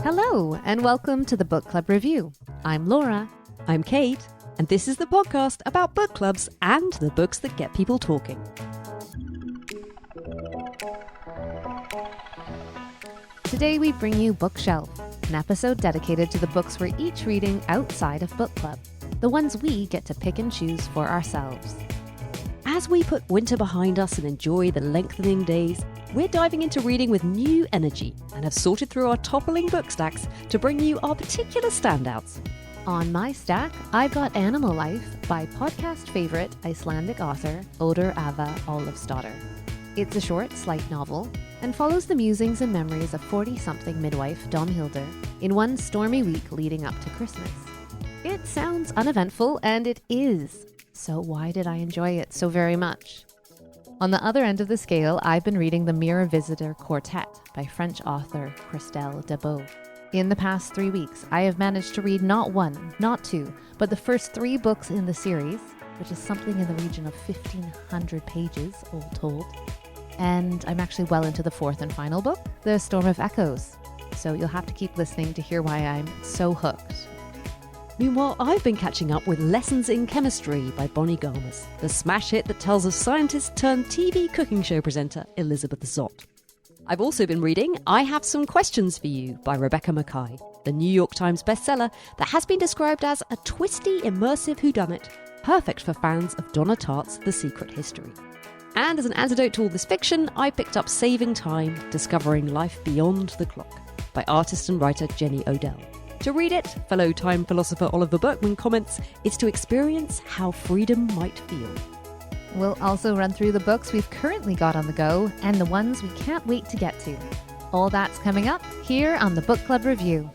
Hello, and welcome to the Book Club Review. I'm Laura. I'm Kate, and this is the podcast about book clubs and the books that get people talking. Today we bring you Bookshelf, an episode dedicated to the books we're each reading outside of book club, the ones we get to pick and choose for ourselves. As we put winter behind us and enjoy the lengthening days, we're diving into reading with new energy and have sorted through our toppling book stacks to bring you our particular standouts. On my stack, I've got Animal Life by podcast favourite Icelandic author Audur Ava Olafsdottir. It's a short, slight novel and follows the musings and memories of 40-something midwife Domhildur in one stormy week leading up to Christmas. It sounds uneventful, and it is. So why did I enjoy it so very much? On the other end of the scale, I've been reading the MIRROR VISITOR QUARTET by French author Christelle Dabos. In the past 3 weeks, I have managed to read not one, not two, but the first 3 books in the series, which is something in the region of 1,500 pages, all told. And I'm actually well into the 4th and final book, The Storm of Echoes. So you'll have to keep listening to hear why I'm so hooked. Meanwhile, I've been catching up with Lessons in Chemistry by Bonnie Garmus, the smash hit that tells of scientist turned TV cooking show presenter Elizabeth Zott. I've also been reading I Have Some Questions for You by Rebecca Makkai, the New York Times bestseller that has been described as a twisty, immersive whodunit, perfect for fans of Donna Tartt's The Secret History. And as an antidote to all this fiction, I picked up Saving Time, Discovering Life Beyond the Clock by artist and writer Jenny Odell. To read it, fellow time philosopher Oliver Burkeman comments, it's to experience how freedom might feel. We'll also run through the books we've currently got on the go and the ones we can't wait to get to. All that's coming up here on the Book Club Review.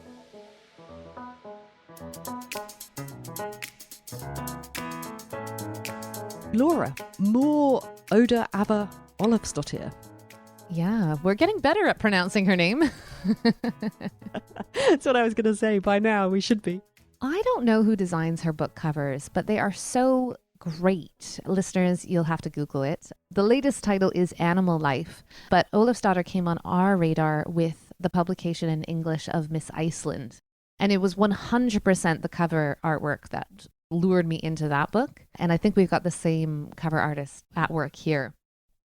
Laura, more Audur Ava Olafsdottir. Yeah, we're getting better at pronouncing her name. That's what I was going to say. By now, we should be. I don't know who designs her book covers, but they are so great. Listeners, you'll have to Google it. The latest title is Animal Life, but Olafsdottir came on our radar with the publication in English of Miss Iceland. And it was 100% the cover artwork that lured me into that book. And I think we've got the same cover artist at work here.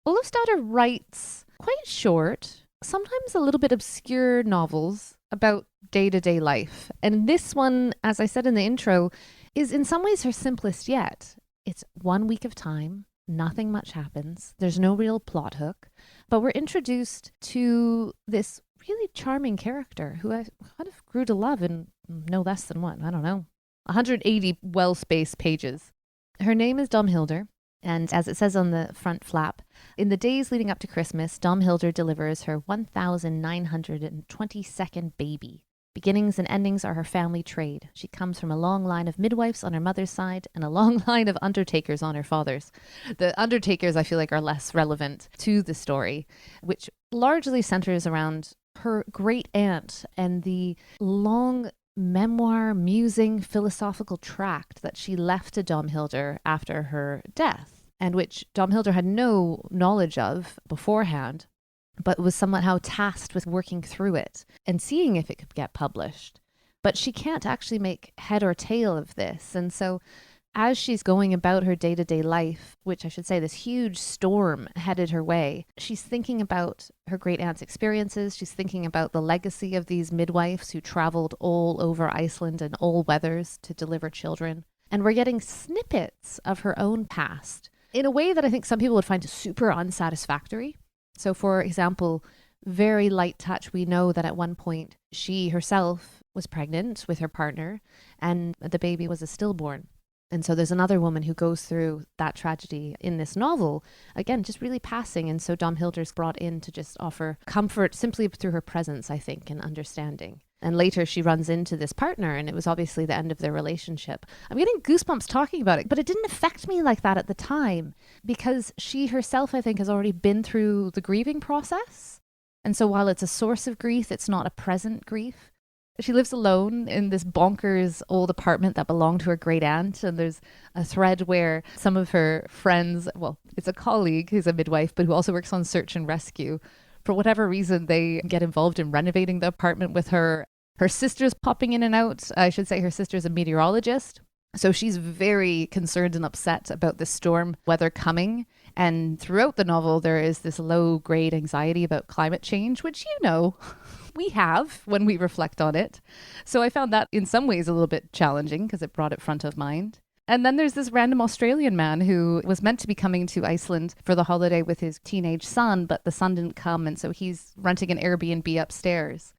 Olafsdottir writes quite short, sometimes a little bit obscure novels about day-to-day life. And this one, as I said in the intro, is in some ways her simplest yet. It's 1 week of time, nothing much happens, there's no real plot hook, but we're introduced to this really charming character who I kind of grew to love in no less than 180 well-spaced pages. Her name is Domhildur. And as it says on the front flap, in the days leading up to Christmas, Domhildur delivers her 1,922nd baby. Beginnings and endings are her family trade. She comes from a long line of midwives on her mother's side and a long line of undertakers on her father's. The undertakers, I feel like, are less relevant to the story, which largely centers around her great aunt and the long memoir, musing, philosophical tract that she left to Domhildur after her death, and which Domhildur had no knowledge of beforehand, but was somehow tasked with working through it and seeing if it could get published. But she can't actually make head or tail of this, and so as she's going about her day-to-day life, which I should say this huge storm headed her way, she's thinking about her great-aunt's experiences. She's thinking about the legacy of these midwives who traveled all over Iceland in all weathers to deliver children. And we're getting snippets of her own past in a way that I think some people would find super unsatisfactory. So, for example, very light touch, we know that at one point she herself was pregnant with her partner and the baby was a stillborn. And so there's another woman who goes through that tragedy in this novel, again, just really passing. And so Domhildur's brought in to just offer comfort simply through her presence, I think, and understanding. And later she runs into this partner, and it was obviously the end of their relationship. I'm getting goosebumps talking about it, but it didn't affect me like that at the time because she herself, I think, has already been through the grieving process. And so while it's a source of grief, it's not a present grief. She lives alone in this bonkers old apartment that belonged to her great aunt. And there's a thread where some of her friends, well, it's a colleague who's a midwife, but who also works on search and rescue. For whatever reason, they get involved in renovating the apartment with her. Her sister's popping in and out. I should say her sister's a meteorologist. So she's very concerned and upset about the storm weather coming. And throughout the novel, there is this low-grade anxiety about climate change, which, we have when we reflect on it. So I found that in some ways a little bit challenging because it brought it front of mind. And then there's this random Australian man who was meant to be coming to Iceland for the holiday with his teenage son, but the son didn't come. And so he's renting an Airbnb upstairs.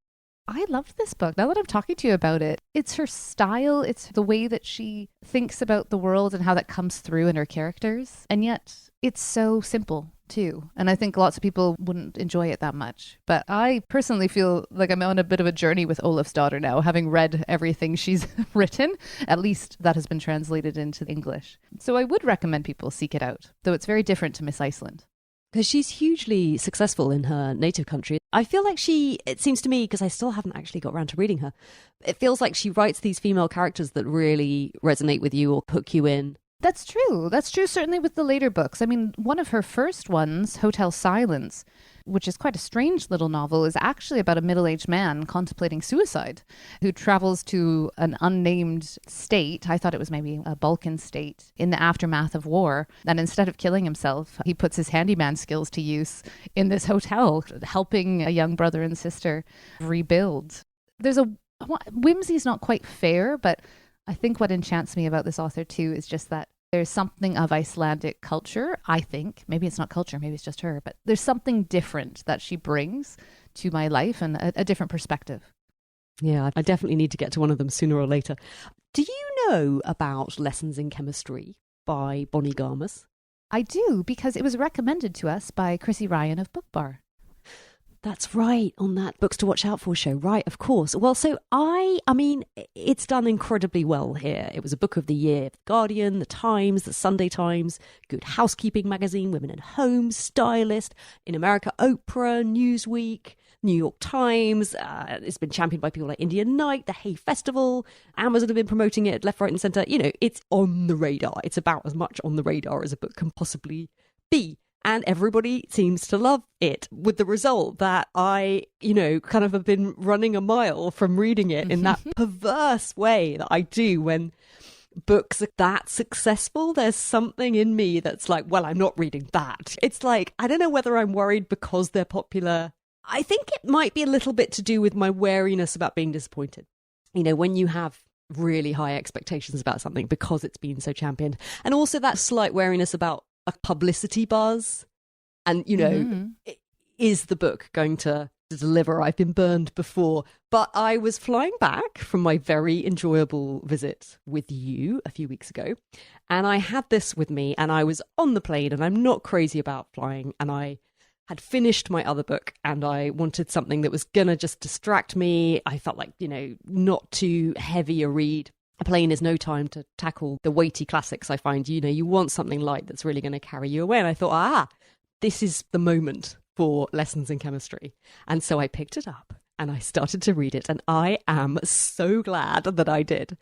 I loved this book. Now that I'm talking to you about it, it's her style. It's the way that she thinks about the world and how that comes through in her characters. And yet it's so simple too. And I think lots of people wouldn't enjoy it that much. But I personally feel like I'm on a bit of a journey with Olafsdottir now, having read everything she's written, at least that has been translated into English. So I would recommend people seek it out, though it's very different to Miss Iceland. Because she's hugely successful in her native country. I feel like it seems to me, because I still haven't actually got around to reading her, it feels like she writes these female characters that really resonate with you or hook you in. That's true. That's true, certainly with the later books. I mean, one of her first ones, Hotel Silence, which is quite a strange little novel, is actually about a middle-aged man contemplating suicide who travels to an unnamed state. I thought it was maybe a Balkan state in the aftermath of war. And instead of killing himself, he puts his handyman skills to use in this hotel, helping a young brother and sister rebuild. Whimsy's not quite fair, but I think what enchants me about this author too is just that there's something of Icelandic culture, I think. Maybe it's not culture, maybe it's just her, but there's something different that she brings to my life and a different perspective. Yeah, I definitely need to get to one of them sooner or later. Do you know about Lessons in Chemistry by Bonnie Garmus? I do, because it was recommended to us by Chrissy Ryan of Book Bar. That's right, on that Books to Watch Out For show. Right, of course. Well, so I mean, it's done incredibly well here. It was a book of the year. The Guardian, The Times, The Sunday Times, Good Housekeeping magazine, Women and Home, Stylist, in America, Oprah, Newsweek, New York Times. It's been championed by people like Indian Night, the Hay Festival. Amazon have been promoting it left, right and centre. It's on the radar. It's about as much on the radar as a book can possibly be. And everybody seems to love it, with the result that I, kind of have been running a mile from reading it in that perverse way that I do when books are that successful. There's something in me that's like, well, I'm not reading that. It's like, I don't know whether I'm worried because they're popular. I think it might be a little bit to do with my wariness about being disappointed. When you have really high expectations about something because it's been so championed. And also that slight wariness about a publicity buzz, and is the book going to deliver? I've been burned before, but I was flying back from my very enjoyable visit with you a few weeks ago, and I had this with me, and I was on the plane, and I'm not crazy about flying, and I had finished my other book, and I wanted something that was gonna just distract me. I felt like, not too heavy a read. A plane is no time to tackle the weighty classics, I find. You want something light that's really going to carry you away. And I thought, this is the moment for Lessons in Chemistry. And so I picked it up and I started to read it. And I am so glad that I did.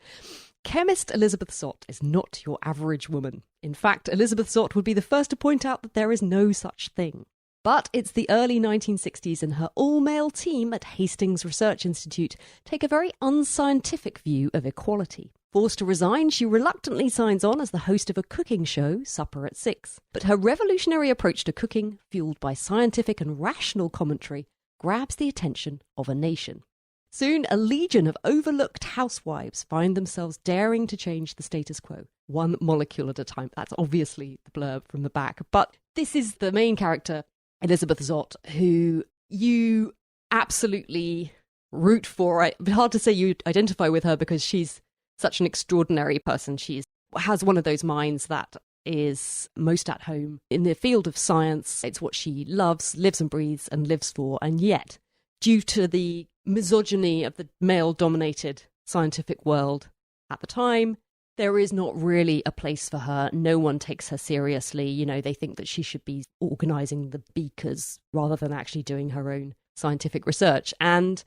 Chemist Elizabeth Zott is not your average woman. In fact, Elizabeth Zott would be the first to point out that there is no such thing. But it's the early 1960s and her all-male team at Hastings Research Institute take a very unscientific view of equality. Forced to resign, she reluctantly signs on as the host of a cooking show, Supper at 6. But her revolutionary approach to cooking, fueled by scientific and rational commentary, grabs the attention of a nation. Soon, a legion of overlooked housewives find themselves daring to change the status quo, one molecule at a time. That's obviously the blurb from the back. But this is the main character, Elizabeth Zott, who you absolutely root for. It's hard to say you identify with her because she's such an extraordinary person. She has one of those minds that is most at home in the field of science. It's what she loves, lives and breathes and lives for. And yet, due to the misogyny of the male-dominated scientific world at the time, there is not really a place for her. No one takes her seriously. They think that she should be organising the beakers rather than actually doing her own scientific research. And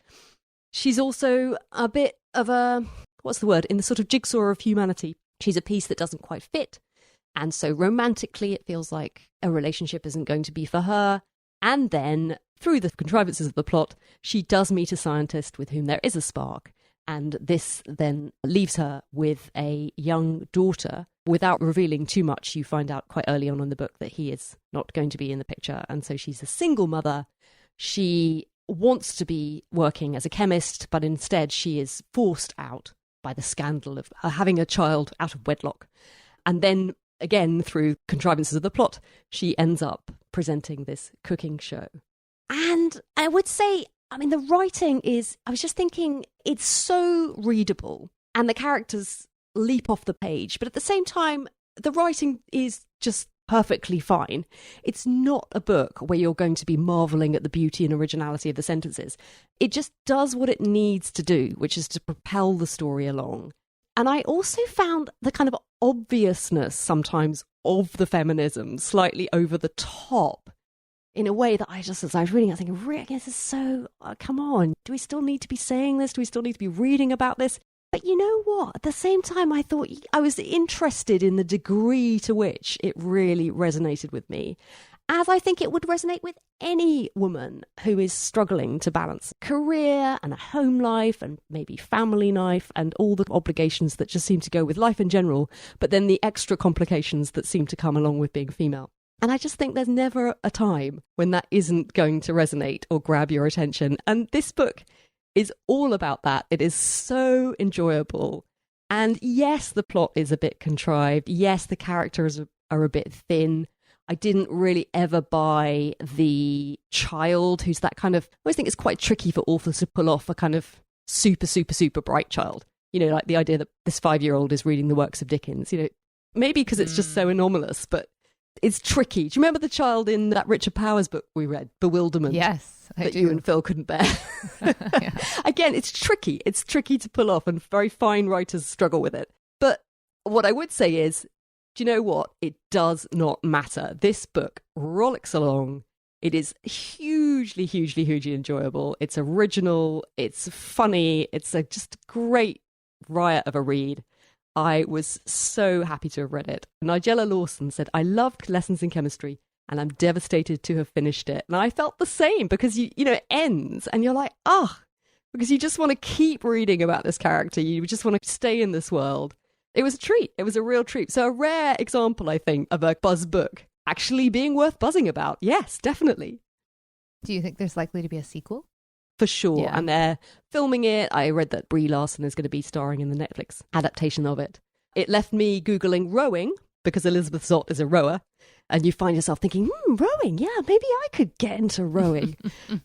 She's also a bit of a, what's the word, in the sort of jigsaw of humanity. She's a piece that doesn't quite fit. And so romantically, it feels like a relationship isn't going to be for her. And then, through the contrivances of the plot, she does meet a scientist with whom there is a spark. And this then leaves her with a young daughter. Without revealing too much, you find out quite early on in the book that he is not going to be in the picture. And so she's a single mother. She wants to be working as a chemist, but instead she is forced out by the scandal of her having a child out of wedlock. And then, again, through contrivances of the plot, she ends up presenting this cooking show. And I would say, I mean, the writing is, I was just thinking, it's so readable and the characters leap off the page. But at the same time, the writing is just perfectly fine. It's not a book where you're going to be marveling at the beauty and originality of the sentences. It just does what it needs to do, which is to propel the story along. And I also found the kind of obviousness sometimes of the feminism slightly over the top in a way that I just, as I was reading, I was thinking, Rick, this is so, come on, do we still need to be saying this? Do we still need to be reading about this? But you know what? At the same time, I thought I was interested in the degree to which it really resonated with me, as I think it would resonate with any woman who is struggling to balance career and a home life and maybe family life and all the obligations that just seem to go with life in general, but then the extra complications that seem to come along with being female. And I just think there's never a time when that isn't going to resonate or grab your attention. And this book is all about that. It is so enjoyable. And yes, the plot is a bit contrived. Yes, the characters are a bit thin. I didn't really ever buy the child who's that kind of, I always think it's quite tricky for authors to pull off a kind of super, super, super bright child. You know, like the idea that this 5-year-old is reading the works of Dickens, you know, maybe because it's just so anomalous, but it's tricky. Do you remember the child in that Richard Powers book we read, Bewilderment? Yes, I that do. You and Phil couldn't bear. Yeah. Again, it's tricky. It's tricky to pull off, and very fine writers struggle with it. But what I would say is, do you know what? It does not matter. This book rollicks along. It is hugely, hugely, hugely enjoyable. It's original. It's funny. It's a just great riot of a read. I was so happy to have read it. Nigella Lawson said, I loved Lessons in Chemistry and I'm devastated to have finished it. And I felt the same because, you know, it ends and you're like, because you just want to keep reading about this character. You just want to stay in this world. It was a treat. It was a real treat. So a rare example, I think, of a buzz book actually being worth buzzing about. Yes, definitely. Do you think there's likely to be a sequel? For sure. Yeah. And they're filming it. I read that Brie Larson is going to be starring in the Netflix adaptation of it. It left me Googling rowing because Elizabeth Zott is a rower. And you find yourself thinking, rowing, yeah, maybe I could get into rowing.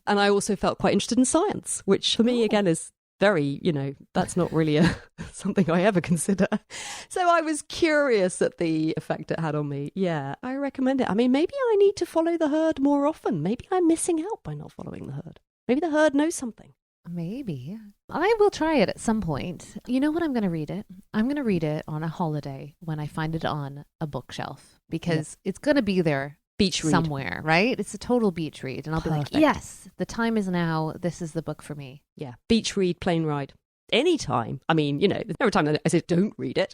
And I also felt quite interested in science, which for me, again, is very, you know, that's not really something I ever consider. So I was curious at the effect it had on me. Yeah, I recommend it. I mean, maybe I need to follow the herd more often. Maybe I'm missing out by not following the herd. Maybe the herd knows something. Maybe. I will try it at some point. You know what? I'm going to read it. I'm going to read it on a holiday when I find it on a bookshelf because it's going to be there Beach read. somewhere, right? It's a total beach read. And I'll be like, yes, the time is now. This is the book for me. Yeah. Beach read, plane ride. Anytime. I mean, you know, there's never a time that I say don't read it.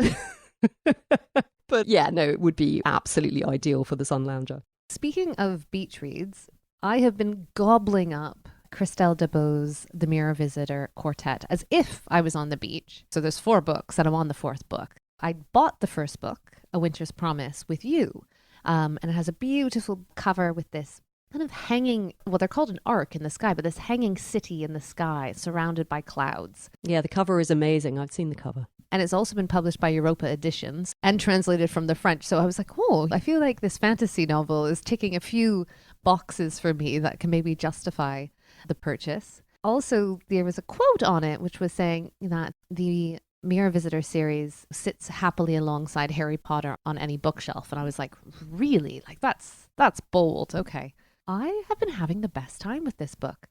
But yeah, no, it would be absolutely ideal for the sun lounger. Speaking of beach reads, I have been gobbling up Christelle Dabos' The Mirror Visitor Quartet as if I was on the beach. So there's 4 books and I'm on the 4th book. I bought the first book, A Winter's Promise, with you. And it has a beautiful cover with this kind of hanging, well, they're called an arc in the sky, but this hanging city in the sky surrounded by clouds. Yeah, the cover is amazing. I've seen the cover. And it's also been published by Europa Editions and translated from the French. So I was like, oh, I feel like this fantasy novel is ticking a few boxes for me that can maybe justify the purchase. Also, there was a quote on it which was saying that the Mirror Visitor series sits happily alongside Harry Potter on any bookshelf. And I was like, really? Like that's bold. Okay. I have been having the best time with this book.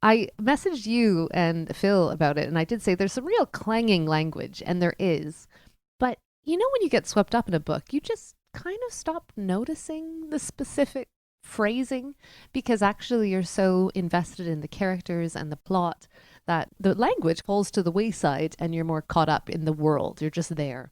I messaged you and Phil about it, and I did say there's some real clanging language, and there is. But you know when you get swept up in a book, you just kind of stop noticing the specific phrasing because actually you're so invested in the characters and the plot that the language falls to the wayside and you're more caught up in the world. You're just there.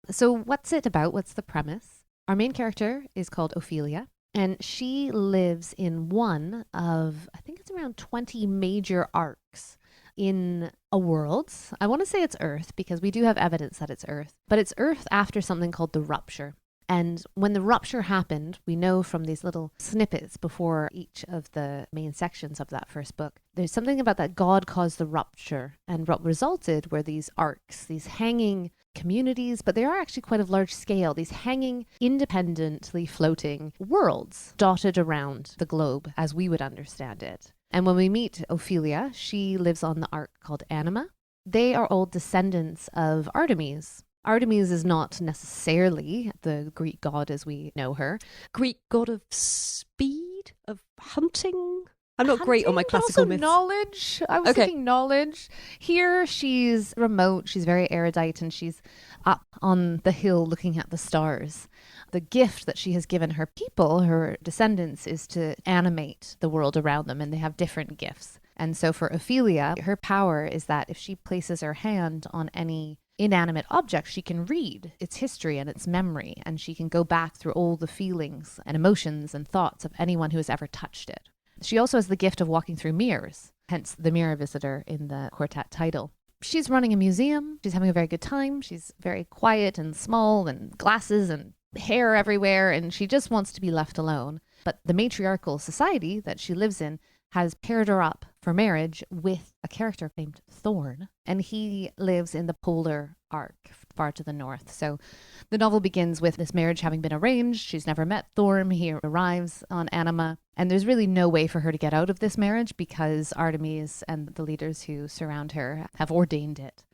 So what's it about? What's the premise? Our main character is called Ophelia, and she lives in one of, I think it's around 20 major arcs in a world. I want to say it's Earth because we do have evidence that it's Earth, but it's Earth after something called the rupture. And when the rupture happened, we know from these little snippets before each of the main sections of that first book, there's something about that God caused the rupture. And what resulted were these arcs, these hanging communities, but they are actually quite of large scale, these hanging, independently floating worlds dotted around the globe as we would understand it. And when we meet Ophelia, she lives on the arc called Anima. They are all descendants of Artemis. Artemis is not necessarily the Greek god as we know her. Greek god of speed, of hunting? I'm not great on my classical myths. Knowledge. I was thinking knowledge. Here she's remote, she's very erudite, and she's up on the hill looking at the stars. The gift that she has given her people, her descendants, is to animate the world around them, and they have different gifts. And so for Ophelia, her power is that if she places her hand on any inanimate object, she can read its history and its memory, and she can go back through all the feelings and emotions and thoughts of anyone who has ever touched it. She also has the gift of walking through mirrors, hence the mirror visitor in the quartet title. She's running a museum. She's having a very good time. She's very quiet and small and glasses and hair everywhere, and she just wants to be left alone. But the matriarchal society that she lives in has paired her up for marriage with a character named Thorn, and he lives in the polar arc far to the north. So the novel begins with this marriage having been arranged. She's never met Thorn. He arrives on Anima, and there's really no way for her to get out of this marriage because Artemis and the leaders who surround her have ordained it.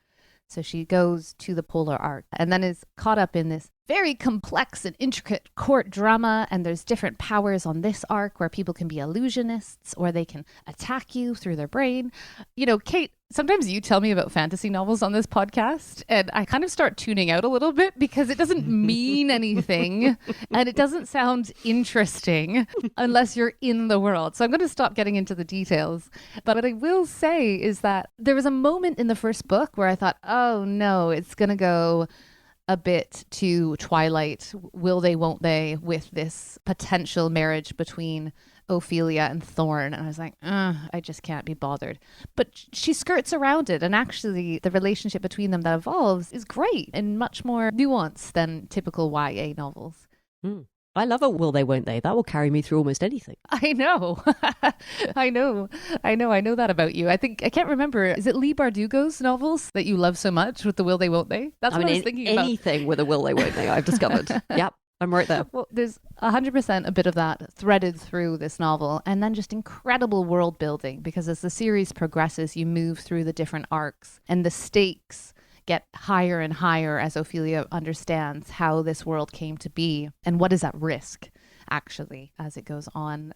So she goes to the polar arc and then is caught up in this very complex and intricate court drama. And there's different powers on this arc where people can be illusionists or they can attack you through their brain. You know, Kate, sometimes you tell me about fantasy novels on this podcast and I kind of start tuning out a little bit because it doesn't mean anything and it doesn't sound interesting unless you're in the world. So I'm going to stop getting into the details. But what I will say is that there was a moment in the first book where I thought, oh no, it's going to go a bit to Twilight, will they, won't they, with this potential marriage between Ophelia and Thorn. And I was like, I just can't be bothered. But she skirts around it. And actually, the relationship between them that evolves is great and much more nuanced than typical YA novels. I love a will they, won't they. That will carry me through almost anything. I know. I know that about you. I can't remember. Is it Leigh Bardugo's novels that you love so much with the will they, won't they? That's what I was thinking about. Anything with a will they, won't they, I've discovered. Yep. I'm right there. Well, there's 100% a bit of that threaded through this novel, and then just incredible world building, because as the series progresses, you move through the different arcs, and the stakes get higher and higher as Ophelia understands how this world came to be and what is at risk, actually, as it goes on.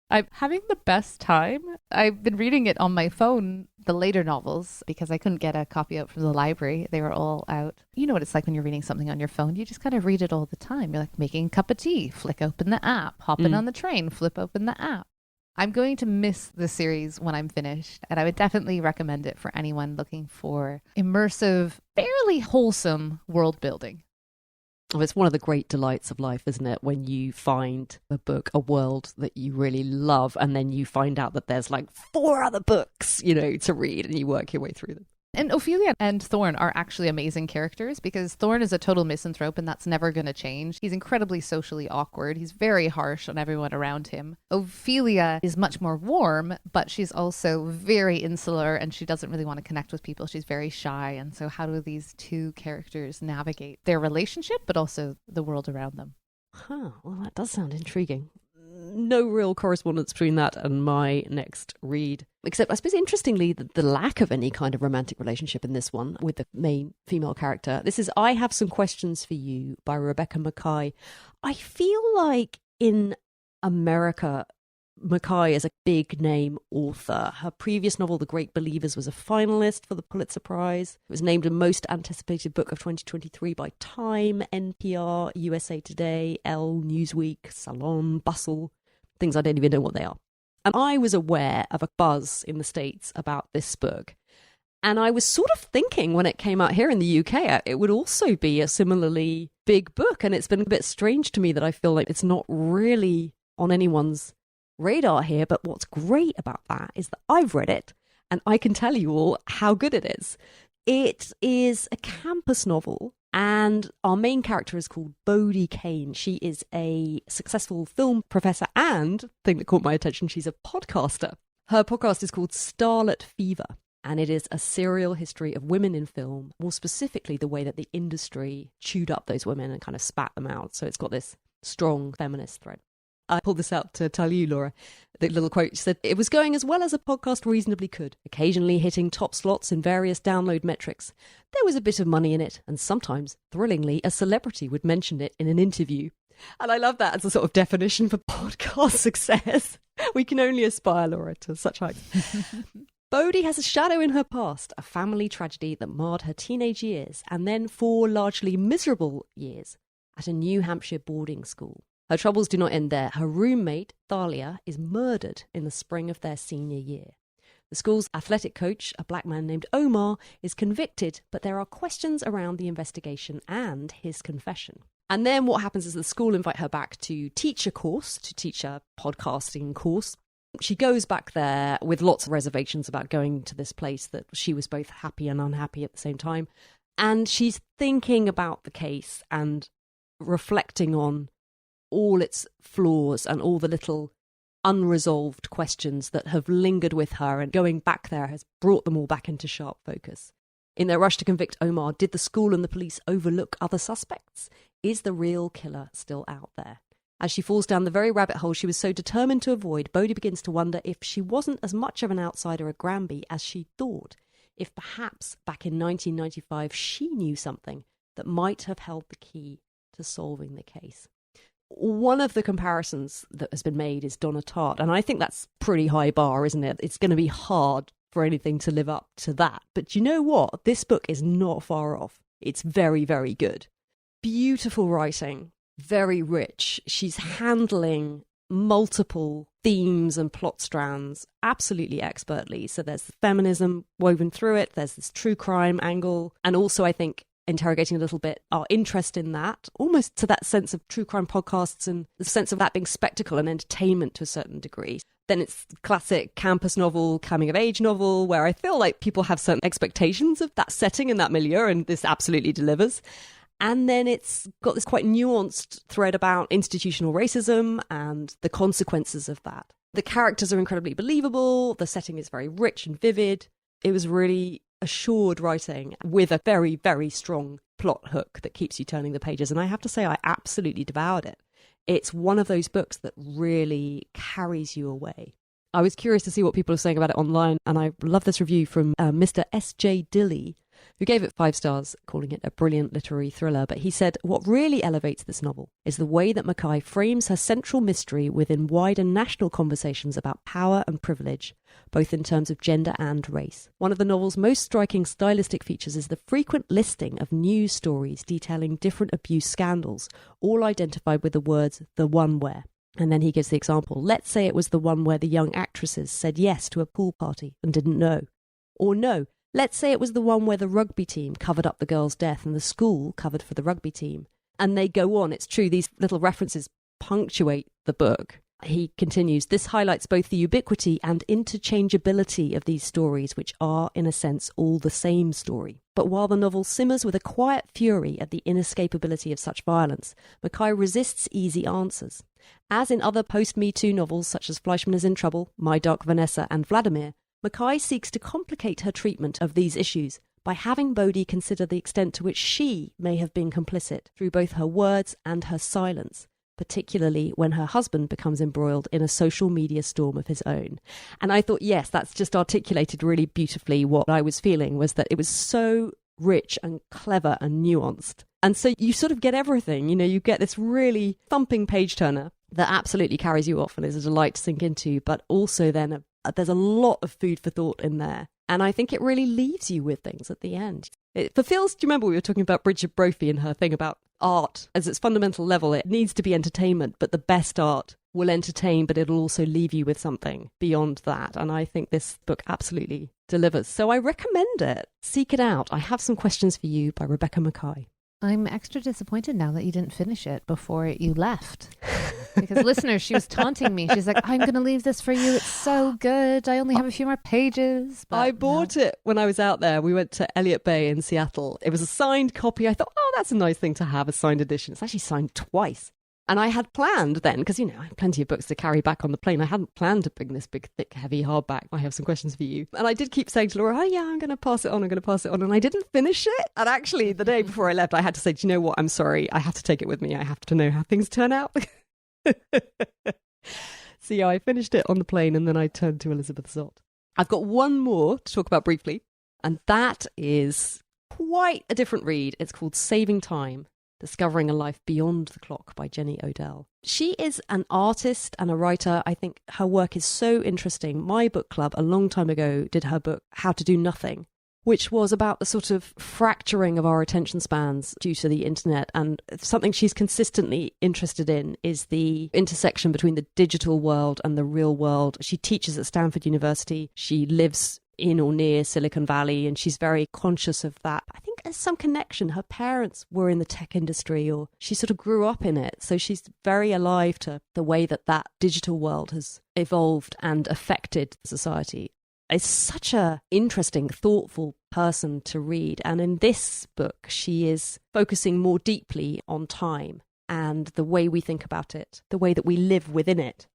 I'm having the best time. I've been reading it on my phone, the later novels, because I couldn't get a copy out from the library. They were all out. You know what it's like when you're reading something on your phone. You just kind of read it all the time. You're like making a cup of tea, flick open the app, hopping on the train, flip open the app. I'm going to miss the series when I'm finished, and I would definitely recommend it for anyone looking for immersive, fairly wholesome world building. Oh, it's one of the great delights of life, isn't it? When you find a book, a world that you really love, and then you find out that there's like 4 other books, to read, and you work your way through them. And Ophelia and Thorn are actually amazing characters, because Thorn is a total misanthrope, and that's never going to change. He's incredibly socially awkward. He's very harsh on everyone around him. Ophelia is much more warm, but she's also very insular, and she doesn't really want to connect with people. She's very shy. And so how do these two characters navigate their relationship, but also the world around them? Well, that does sound intriguing. No real correspondence between that and my next read. Except, I suppose, interestingly, the lack of any kind of romantic relationship in this one with the main female character. This is I Have Some Questions for You by Rebecca Makkai. I feel like in America, Makkai is a big name author. Her previous novel, The Great Believers, was a finalist for the Pulitzer Prize. It was named a most anticipated book of 2023 by Time, NPR, USA Today, Elle, Newsweek, Salon, Bustle, things I don't even know what they are. And I was aware of a buzz in the States about this book. And I was sort of thinking when it came out here in the UK, it would also be a similarly big book. And it's been a bit strange to me that I feel like it's not really on anyone's radar here. But what's great about that is that I've read it and I can tell you all how good it is. It is a campus novel, and our main character is called Bodie Kane. She is a successful film professor, and the thing that caught my attention, she's a podcaster. Her podcast is called Starlet Fever, and it is a serial history of women in film, more specifically the way that the industry chewed up those women and kind of spat them out. So it's got this strong feminist thread. I pulled this out to tell you, Laura. The little quote said, "It was going as well as a podcast reasonably could, occasionally hitting top slots in various download metrics. There was a bit of money in it, and sometimes, thrillingly, a celebrity would mention it in an interview." And I love that as a sort of definition for podcast success. We can only aspire, Laura, to such heights. Bodie has a shadow in her past, a family tragedy that marred her teenage years, and then 4 largely miserable years at a New Hampshire boarding school. Her troubles do not end there. Her roommate, Thalia, is murdered in the spring of their senior year. The school's athletic coach, a black man named Omar, is convicted, but there are questions around the investigation and his confession. And then what happens is the school invite her back to teach a podcasting course. She goes back there with lots of reservations about going to this place that she was both happy and unhappy at the same time. And she's thinking about the case and reflecting on all its flaws and all the little unresolved questions that have lingered with her, and going back there has brought them all back into sharp focus. In their rush to convict Omar, did the school and the police overlook other suspects? Is the real killer still out there? As she falls down the very rabbit hole she was so determined to avoid, Bodhi begins to wonder if she wasn't as much of an outsider at Granby as she thought, if perhaps back in 1995 she knew something that might have held the key to solving the case. One of the comparisons that has been made is Donna Tartt, and I think that's pretty high bar, isn't it? It's going to be hard for anything to live up to that. But you know what? This book is not far off. It's very, very good. Beautiful writing, very rich. She's handling multiple themes and plot strands absolutely expertly. So there's the feminism woven through it, there's this true crime angle, and also I think interrogating a little bit our interest in that, almost to that sense of true crime podcasts and the sense of that being spectacle and entertainment to a certain degree. Then it's classic campus novel, coming of age novel, where I feel like people have certain expectations of that setting and that milieu, and this absolutely delivers. And then it's got this quite nuanced thread about institutional racism and the consequences of that. The characters are incredibly believable. The setting is very rich and vivid. It was really assured writing with a very, very strong plot hook that keeps you turning the pages. And I have to say, I absolutely devoured it. It's one of those books that really carries you away. I was curious to see what people are saying about it online, and I love this review from Mr. S.J. Dilly, who gave it 5 stars, calling it a brilliant literary thriller. But he said, what really elevates this novel is the way that Makkai frames her central mystery within wider national conversations about power and privilege, both in terms of gender and race. One of the novel's most striking stylistic features is the frequent listing of news stories detailing different abuse scandals, all identified with the words, the one where. And then he gives the example. Let's say it was the one where the young actresses said yes to a pool party and didn't know. Or no, let's say it was the one where the rugby team covered up the girl's death and the school covered for the rugby team. And they go on. It's true, these little references punctuate the book. He continues, this highlights both the ubiquity and interchangeability of these stories, which are, in a sense, all the same story. But while the novel simmers with a quiet fury at the inescapability of such violence, Makkai resists easy answers. As in other post-Me Too novels such as Fleischman is in Trouble, My Dark Vanessa and Vladimir, Makkai seeks to complicate her treatment of these issues by having Bodhi consider the extent to which she may have been complicit through both her words and her silence, particularly when her husband becomes embroiled in a social media storm of his own. And I thought, yes, that's just articulated really beautifully what I was feeling, was that it was so rich and clever and nuanced. And so you sort of get everything, you get this really thumping page turner that absolutely carries you off and is a delight to sink into, but also then there's a lot of food for thought in there. And I think it really leaves you with things at the end. It fulfills, do you remember we were talking about Bridget Brophy and her thing about art, as its fundamental level, it needs to be entertainment, but the best art will entertain, but it'll also leave you with something beyond that. And I think this book absolutely delivers. So I recommend it. Seek it out. I Have Some Questions for You by Rebecca Makkai. I'm extra disappointed now that you didn't finish it before you left. Because listeners, she was taunting me. She's like, I'm going to leave this for you. It's so good. I only have a few more pages. But I bought it when I was out there. We went to Elliott Bay in Seattle. It was a signed copy. I thought, oh, that's a nice thing to have, a signed edition. It's actually signed twice. And I had planned then, because, I had plenty of books to carry back on the plane. I hadn't planned to bring this big, thick, heavy hardback. I Have Some Questions for You. And I did keep saying to Laura, oh, yeah, I'm going to pass it on. And I didn't finish it. And actually, the day before I left, I had to say, do you know what? I'm sorry. I have to take it with me. I have to know how things turn out. So, yeah, I finished it on the plane and then I turned to Elizabeth Zott. I've got one more to talk about briefly. And that is quite a different read. It's called Saving Time: Discovering a Life Beyond the Clock by Jenny Odell. She is an artist and a writer. I think her work is so interesting. My book club a long time ago did her book, How to Do Nothing, which was about the sort of fracturing of our attention spans due to the internet. And something she's consistently interested in is the intersection between the digital world and the real world. She teaches at Stanford University. She lives in or near Silicon Valley, and she's very conscious of that. I think there's some connection. Her parents were in the tech industry, or she sort of grew up in it. So she's very alive to the way that that digital world has evolved and affected society. It's such a interesting, thoughtful person to read. And in this book, she is focusing more deeply on time and the way we think about it, the way that we live within it.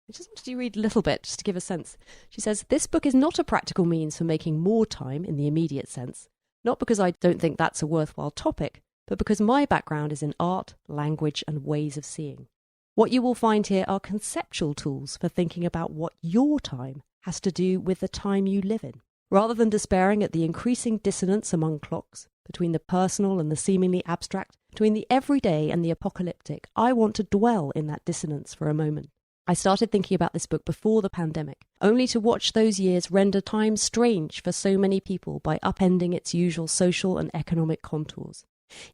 I just wanted to read a little bit, just to give a sense. She says, this book is not a practical means for making more time in the immediate sense, not because I don't think that's a worthwhile topic, but because my background is in art, language, and ways of seeing. What you will find here are conceptual tools for thinking about what your time has to do with the time you live in. Rather than despairing at the increasing dissonance among clocks, between the personal and the seemingly abstract, between the everyday and the apocalyptic, I want to dwell in that dissonance for a moment. I started thinking about this book before the pandemic, only to watch those years render time strange for so many people by upending its usual social and economic contours.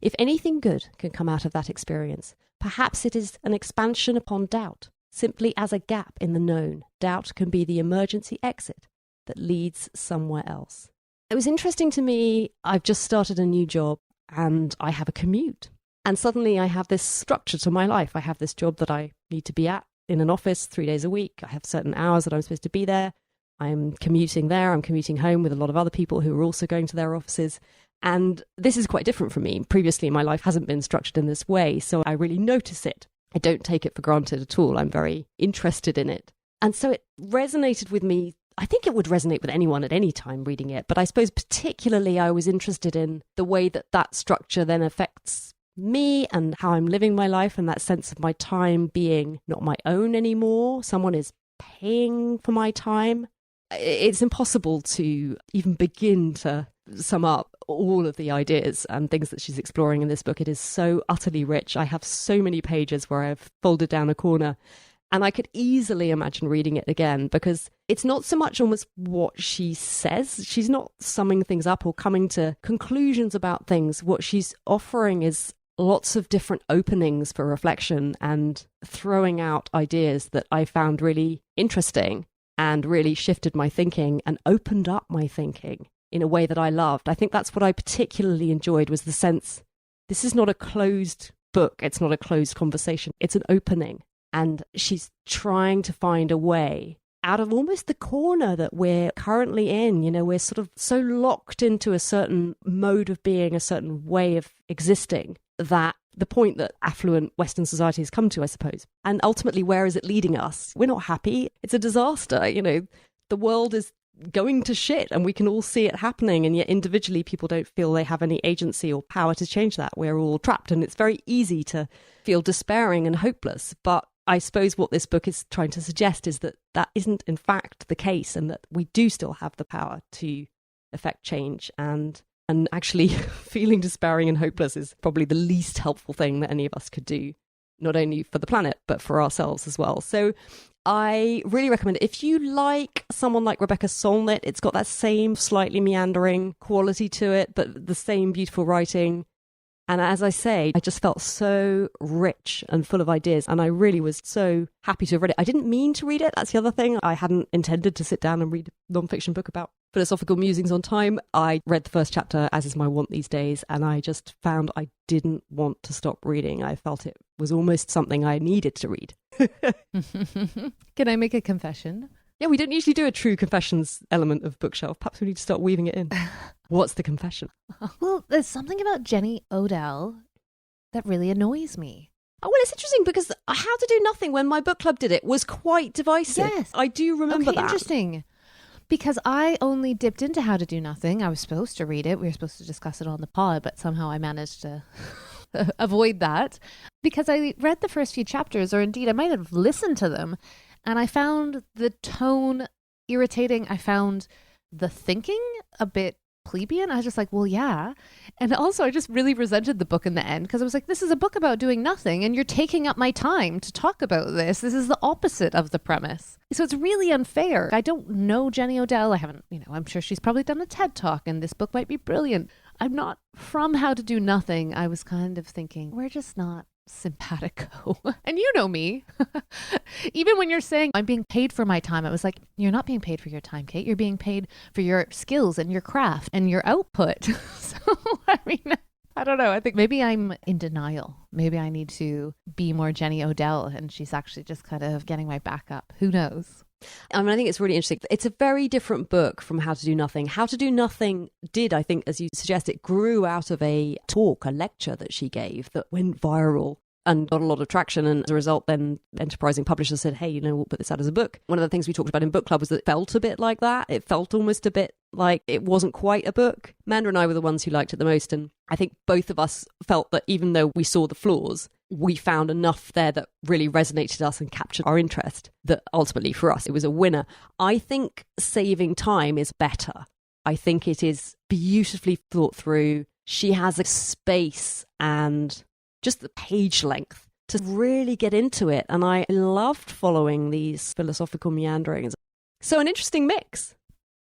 If anything good can come out of that experience, perhaps it is an expansion upon doubt. Simply as a gap in the known, doubt can be the emergency exit that leads somewhere else. It was interesting to me. I've just started a new job and I have a commute. And suddenly I have this structure to my life. I have this job that I need to be at in an office 3 days a week. I have certain hours that I'm supposed to be there. I'm commuting there. I'm commuting home with a lot of other people who are also going to their offices. And this is quite different from me. Previously, my life hasn't been structured in this way, so I really notice it. I don't take it for granted at all. I'm very interested in it. And so it resonated with me. I think it would resonate with anyone at any time reading it. But I suppose particularly I was interested in the way that that structure then affects me and how I'm living my life, and that sense of my time being not my own anymore. Someone is paying for my time. It's impossible to even begin to sum up all of the ideas and things that she's exploring in this book. It is so utterly rich. I have so many pages where I've folded down a corner, and I could easily imagine reading it again, because it's not so much almost what she says. She's not summing things up or coming to conclusions about things. What she's offering is lots of different openings for reflection and throwing out ideas that I found really interesting and really shifted my thinking and opened up my thinking in a way that I loved. I think that's what I particularly enjoyed, was the sense this is not a closed book. It's not a closed conversation. It's an opening. And she's trying to find a way out of almost the corner that we're currently in. You know, we're sort of so locked into a certain mode of being, a certain way of existing, that the point that affluent Western society has come to, I suppose. And ultimately, where is it leading us? We're not happy. It's a disaster. You know, the world is going to shit and we can all see it happening. And yet individually, people don't feel they have any agency or power to change that. We're all trapped, and it's very easy to feel despairing and hopeless. But I suppose what this book is trying to suggest is that that isn't in fact the case, and that we do still have the power to affect change. And actually feeling despairing and hopeless is probably the least helpful thing that any of us could do, not only for the planet, but for ourselves as well. So I really recommend it. If you like someone like Rebecca Solnit, it's got that same slightly meandering quality to it, but the same beautiful writing. And as I say, I just felt so rich and full of ideas. And I really was so happy to have read it. I didn't mean to read it. That's the other thing. I hadn't intended to sit down and read a non-fiction book about philosophical musings on time. I read the first chapter, as is my wont these days, and I just found I didn't want to stop reading. I felt it was almost something I needed to read. Can I make a confession? Yeah, we don't usually do a true confessions element of Bookshelf. Perhaps we need to start weaving it in. What's the confession? Well, there's something about Jenny Odell that really annoys me. Oh, well, it's interesting because How to Do Nothing, when my book club did it, was quite divisive. Yes. I do remember that. Interesting. Because I only dipped into How to Do Nothing. I was supposed to read it. We were supposed to discuss it on the pod, but somehow I managed to avoid that. Because I read the first few chapters, or indeed I might have listened to them, and I found the tone irritating. I found the thinking a bit plebeian. I was just like, well, yeah. And also I just really resented the book in the end because I was like, this is a book about doing nothing and you're taking up my time to talk about this. This is the opposite of the premise. So it's really unfair. I don't know Jenny Odell. I haven't, I'm sure she's probably done a TED Talk and this book might be brilliant. I'm not from How to Do Nothing. I was kind of thinking, we're just not simpatico. And you know me. Even when you're saying I'm being paid for my time, I was like, you're not being paid for your time, Kate. You're being paid for your skills and your craft and your output. So, I don't know. I think maybe I'm in denial. Maybe I need to be more Jenny Odell and she's actually just kind of getting my back up. Who knows? I think it's really interesting. It's a very different book from How to Do Nothing. How to Do Nothing did, I think, as you suggest, it grew out of a lecture that she gave that went viral and got a lot of traction. And as a result, then enterprising publishers said, hey, we'll put this out as a book. One of the things we talked about in book club was that it felt a bit like that. It felt almost a bit like it wasn't quite a book. Amanda and I were the ones who liked it the most. And I think both of us felt that even though we saw the flaws, we found enough there that really resonated us and captured our interest that ultimately for us it was a winner. I think Saving Time is better. I think it is beautifully thought through. She has a space and just the page length to really get into it. And I loved following these philosophical meanderings. So an interesting mix.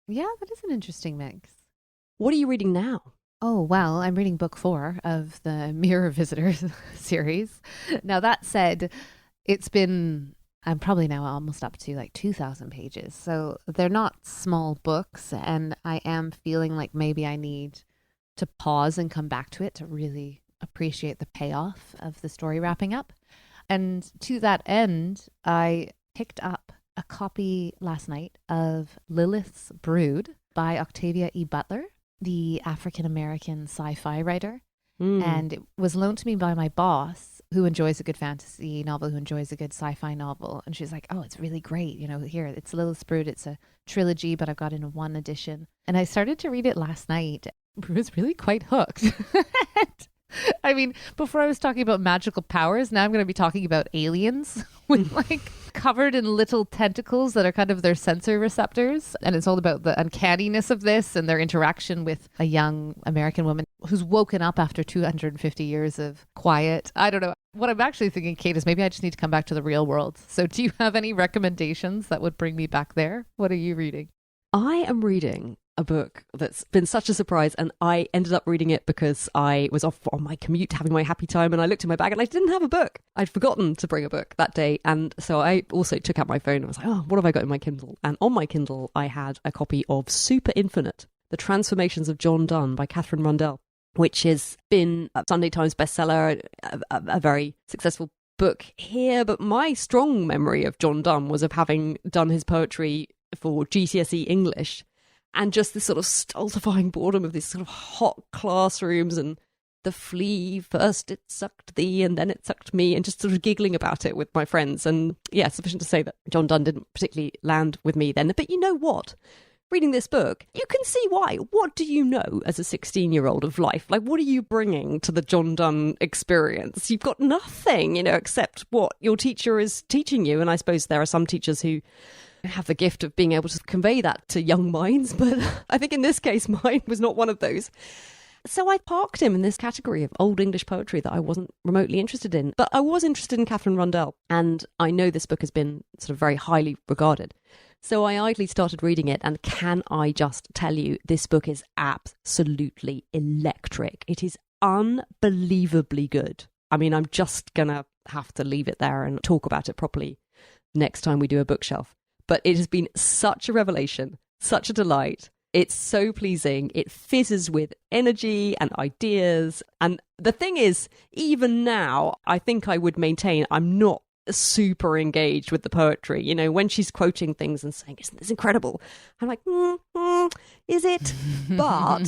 Yeah, that is an interesting mix. What are you reading now? Oh, well, I'm reading book 4 of the Mirror Visitor series. Now, that said, I'm probably now almost up to like 2,000 pages. So they're not small books. And I am feeling like maybe I need to pause and come back to it to really appreciate the payoff of the story wrapping up. And to that end, I picked up a copy last night of Lilith's Brood by Octavia E. Butler, the African-American sci-fi writer. And it was loaned to me by my boss, who enjoys a good fantasy novel, who enjoys a good sci-fi novel. And she's like, oh, it's really great. Here, it's Lilith's Brood. It's a trilogy, but I've got it in one edition. And I started to read it last night. I was really quite hooked. Before I was talking about magical powers, now I'm going to be talking about aliens with covered in little tentacles that are kind of their sensor receptors. And it's all about the uncanniness of this and their interaction with a young American woman who's woken up after 250 years of quiet. I don't know. What I'm actually thinking, Kate, is maybe I just need to come back to the real world. So do you have any recommendations that would bring me back there? What are you reading? I am reading a book that's been such a surprise, and I ended up reading it because I was off on my commute having my happy time, and I looked in my bag and I didn't have a book. I'd forgotten to bring a book that day, and so I also took out my phone and was like, oh, what have I got in my Kindle? And on my Kindle I had a copy of Super Infinite, The Transformations of John Donne by Catherine Rundell, which has been a Sunday Times bestseller, a very successful book here. But my strong memory of John Donne was of having done his poetry for GCSE English, and just this sort of stultifying boredom of these sort of hot classrooms and the flea, first it sucked thee and then it sucked me, and just sort of giggling about it with my friends. And yeah, sufficient to say that John Donne didn't particularly land with me then. But you know what? Reading this book, you can see why. What do you know as a 16-year-old of life? Like, what are you bringing to the John Donne experience? You've got nothing, except what your teacher is teaching you. And I suppose there are some teachers who have the gift of being able to convey that to young minds, but I think in this case mine was not one of those. So I parked him in this category of old English poetry that I wasn't remotely interested in. But I was interested in Catherine Rundell, and I know this book has been sort of very highly regarded. So I idly started reading it, and can I just tell you, this book is absolutely electric. It is unbelievably good. I mean, I'm just going to have to leave it there and talk about it properly next time we do a bookshelf. But it has been such a revelation, such a delight. It's so pleasing. It fizzes with energy and ideas. And the thing is, even now, I think I would maintain I'm not super engaged with the poetry. You know, when she's quoting things and saying, isn't this incredible? I'm like, is it? But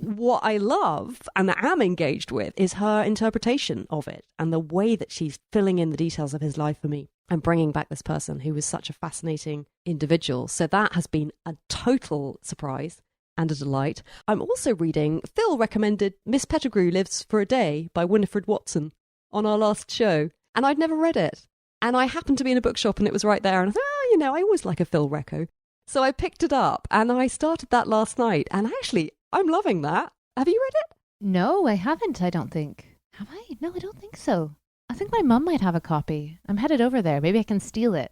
what I love and am engaged with is her interpretation of it and the way that she's filling in the details of his life for me and bringing back this person who was such a fascinating individual. So that has been a total surprise and a delight. I'm also reading, Phil recommended Miss Pettigrew Lives for a Day by Winifred Watson on our last show, and I'd never read it. And I happened to be in a bookshop and it was right there. And I thought, I always like a Phil reco. So I picked it up and I started that last night. And actually, I'm loving that. Have you read it? No, I haven't, I don't think. Have I? No, I don't think so. I think my mum might have a copy. I'm headed over there. Maybe I can steal it.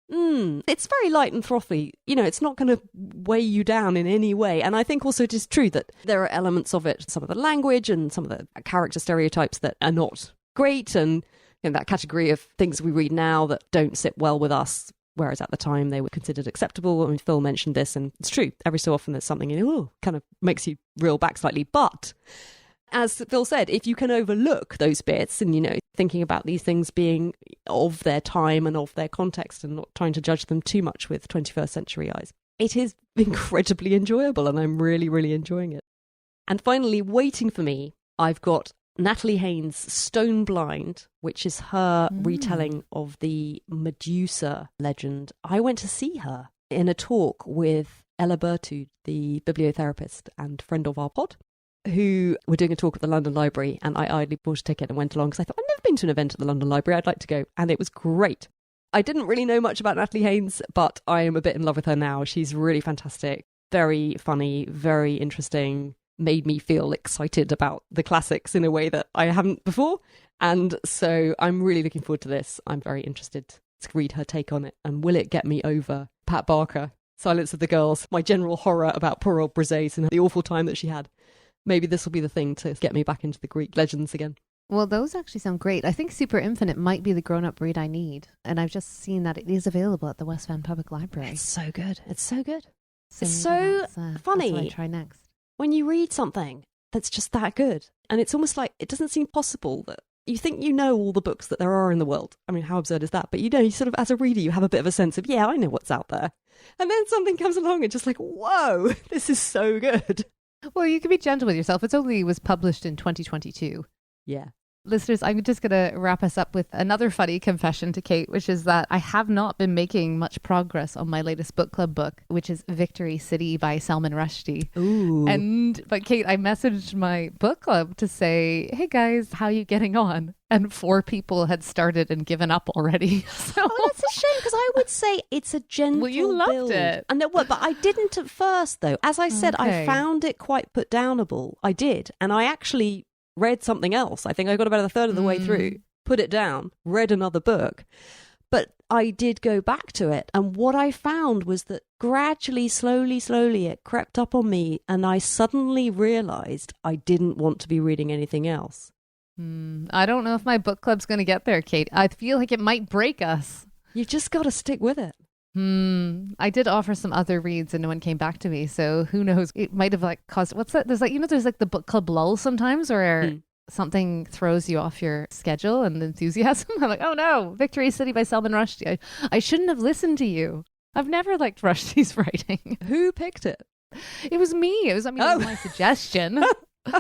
It's very light and frothy. You know, it's not going to weigh you down in any way. And I think also it is true that there are elements of it, some of the language and some of the character stereotypes that are not great, and in that category of things we read now that don't sit well with us, whereas at the time they were considered acceptable. I mean, Phil mentioned this, and it's true. Every so often there's something kind of makes you reel back slightly. But as Phil said, if you can overlook those bits and, thinking about these things being of their time and of their context and not trying to judge them too much with 21st century eyes, it is incredibly enjoyable and I'm really, really enjoying it. And finally, waiting for me, I've got Natalie Haynes' Stone Blind, which is her retelling of the Medusa legend. I went to see her in a talk with Ella Bertud, the bibliotherapist and friend of our pod, who were doing a talk at the London Library, and I idly bought a ticket and went along because I thought, I've never been to an event at the London Library, I'd like to go, and it was great. I didn't really know much about Natalie Haynes, but I am a bit in love with her now. She's really fantastic, very funny, very interesting, made me feel excited about the classics in a way that I haven't before, and so I'm really looking forward to this. I'm very interested to read her take on it, and will it get me over Pat Barker, Silence of the Girls, my general horror about poor old Briseis and the awful time that she had. Maybe this will be the thing to get me back into the Greek legends again. Well, those actually sound great. I think Super Infinite might be the grown-up read I need. And I've just seen that it is available at the West Van Public Library. It's so good. It's so good. So it's so funny. That's what I try next. When you read something that's just that good. And it's almost like it doesn't seem possible that you think you know all the books that there are in the world. I mean, how absurd is that? But you sort of, as a reader, you have a bit of a sense of, I know what's out there. And then something comes along and just like, whoa, this is so good. Well, you can be gentle with yourself. It was published in 2022. Yeah. Listeners, I'm just going to wrap us up with another funny confession to Kate, which is that I have not been making much progress on my latest book club book, which is Victory City by Salman Rushdie. Ooh. But Kate, I messaged my book club to say, hey guys, how are you getting on? And 4 people had started and given up already. So that's a shame, because I would say it's a gentle Well, you loved build. it. And but I didn't at first, though. As I said, Okay. I found it quite put downable. I did. And I actually read something else. I think I got about a third of the way through, put it down, read another book. But I did go back to it. And what I found was that gradually, slowly, it crept up on me. And I suddenly realized I didn't want to be reading anything else. I don't know if my book club's going to get there, Kate. I feel like it might break us. You just got to stick with it. I did offer some other reads and no one came back to me. So who knows? It might have caused, what's that? There's the book club lull sometimes where something throws you off your schedule and enthusiasm. I'm like, oh no, Victory City by Salman Rushdie. I shouldn't have listened to you. I've never liked Rushdie's writing. Who picked it? It was me. It was my suggestion.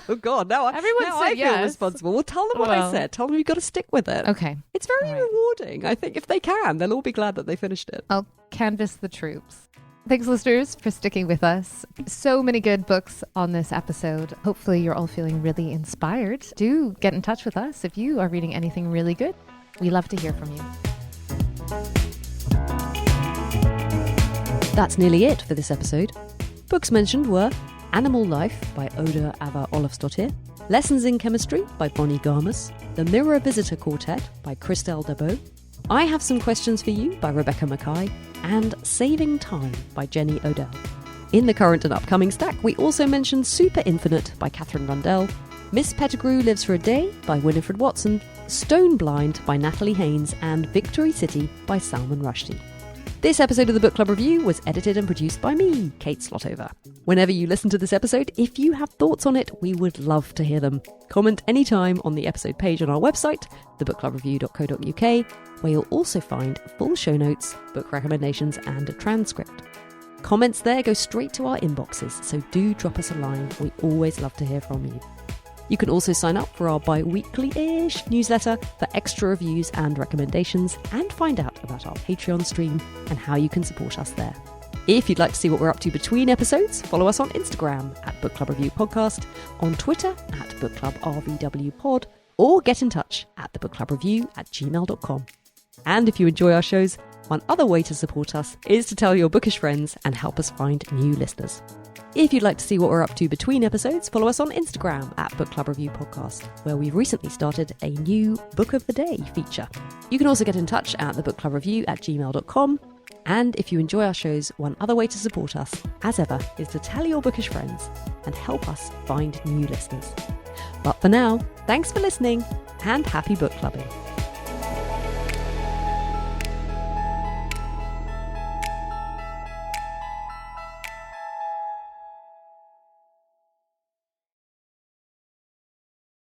Oh God! Now I feel yes. responsible. Well, tell them what I said. Tell them you've got to stick with it. Okay, it's very rewarding. I think if they can, they'll all be glad that they finished it. I'll canvass the troops. Thanks, listeners, for sticking with us. So many good books on this episode. Hopefully, you're all feeling really inspired. Do get in touch with us if you are reading anything really good. We love to hear from you. That's nearly it for this episode. Books mentioned were Animal Life by Audur Ava Olafsdottir, Lessons in Chemistry by Bonnie Garmus, The Mirror Visitor Quartet by Christelle Dabos, I Have Some Questions for You by Rebecca Makkai, and Saving Time by Jenny Odell. In the current and upcoming stack, we also mentioned Super Infinite by Catherine Rundell, Miss Pettigrew Lives for a Day by Winifred Watson, Stone Blind by Natalie Haynes, and Victory City by Salman Rushdie. This episode of the Book Club Review was edited and produced by me, Kate Slotover. Whenever you listen to this episode, if you have thoughts on it, we would love to hear them. Comment anytime on the episode page on our website, thebookclubreview.co.uk, where you'll also find full show notes, book recommendations, and a transcript. Comments there go straight to our inboxes, so do drop us a line. We always love to hear from you. You can also sign up for our bi-weekly-ish newsletter for extra reviews and recommendations, and find out about our Patreon stream and how you can support us there. If you'd like to see what we're up to between episodes, follow us on Instagram at Book Club Review Podcast, on Twitter at Book Club RVW Pod, or get in touch at thebookclubreview@gmail.com. And if you enjoy our shows, one other way to support us is to tell your bookish friends and help us find new listeners. If you'd like to see what we're up to between episodes, follow us on Instagram at Book Club Review Podcast, where we've recently started a new Book of the Day feature. You can also get in touch at thebookclubreview@gmail.com. And if you enjoy our shows, one other way to support us, as ever, is to tell your bookish friends and help us find new listeners. But for now, thanks for listening and happy book clubbing.